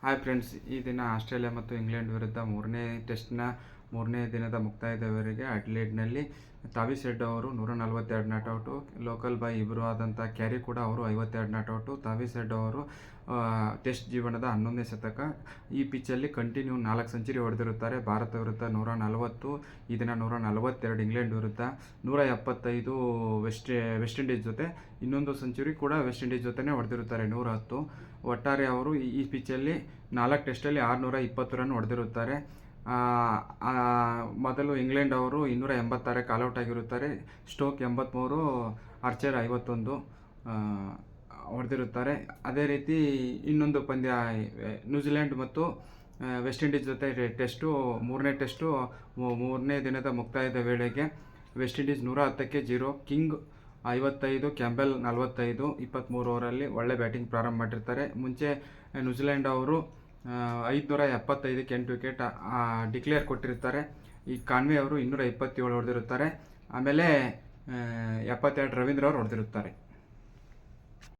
Hi friends, ಈ ದಿನ Australia ಮತ್ತು ಇಂಗ್ಲೆಂಡ್ ವಿರುದ್ಧ ಮೂರನೇ ಟೆಸ್ಟ್ನ ಮೂರನೇ ದಿನದ ಮುಕ್ತಾಯದವರೆಗೆ ಅಡ್ಲೇಡ್ನಲ್ಲಿ ತಾವಿಸ್ ಹೆಡ್ ಅವರು 142 ನಾಟ್ಔಟು, ಲೋಕಲ್ ಬಾಯ್ ಇಬ್ಬರು ಆದಂಥ ಕ್ಯಾರಿ ಕೂಡ ಅವರು 52 ನಾಟ್ಔಟು. ತಾವಿಸ್ ಹೆಡ್ ಅವರು ಟೆಸ್ಟ್ ಜೀವನದ 11ನೇ ಶತಕ. ಈ ಪಿಚ್ಚಲ್ಲಿ ಕಂಟಿನ್ಯೂ 4 ಸೆಂಚುರಿ ಹೊಡೆದಿರುತ್ತಾರೆ. ಭಾರತ ವಿರುದ್ಧ 140, ಈ ದಿನ 142 ಇಂಗ್ಲೆಂಡ್ ವಿರುದ್ಧ, 175 ವೆಸ್ಟ್ ಇಂಡೀಸ್ ಜೊತೆ, ಇನ್ನೊಂದು ಸೆಂಚುರಿ ಕೂಡ ವೆಸ್ಟ್ ಇಂಡೀಸ್ ಜೊತೆನೇ ಹೊಡೆದಿರುತ್ತಾರೆ, 110. ಒಟ್ಟಾರೆ ಅವರು ಈ ಪಿಚ್ಚಲ್ಲಿ 4 ಟೆಸ್ಟಲ್ಲಿ 620 ರನ್ ಹೊಡೆದಿರುತ್ತಾರೆ. ಮೊದಲು ಇಂಗ್ಲೆಂಡ್ ಅವರು 286 ಕಾಲ್ಔಟ್ ಆಗಿರುತ್ತಾರೆ. ಸ್ಟೋಕ್ 83, ಆರ್ಚರ್ 51 ಹೊಡೆದಿರುತ್ತಾರೆ. ಅದೇ ರೀತಿ ಇನ್ನೊಂದು ಪಂದ್ಯ ನ್ಯೂಜಿಲೆಂಡ್ ಮತ್ತು ವೆಸ್ಟ್ ಇಂಡೀಸ್ ಜೊತೆ ಮೂರನೇ ಟೆಸ್ಟು ಮೂರನೇ ದಿನದ ಮುಕ್ತಾಯದ ವೇಳೆಗೆ ವೆಸ್ಟ್ ಇಂಡೀಸ್ 110ಕ್ಕೆ 0, ಕಿಂಗ್ 55, ಕ್ಯಾಂಬೆಲ್ 45, 23 ಓವರಲ್ಲಿ ಒಳ್ಳೆ ಬ್ಯಾಟಿಂಗ್ ಪ್ರಾರಂಭ ಮಾಡಿರ್ತಾರೆ. ಮುಂಚೆ ನ್ಯೂಜಿಲೆಂಡ್ ಅವರು 575ಕ್ಕೆ 8 ವಿಕೆಟ್ ಡಿಕ್ಲೇರ್ ಕೊಟ್ಟಿರ್ತಾರೆ. ಈ ಕಾನ್ವೆ ಅವರು 227 ಹೊಡೆದಿರುತ್ತಾರೆ. ಆಮೇಲೆ 72 ರವೀಂದ್ರ ಅವರು ಹೊಡೆದಿರುತ್ತಾರೆ.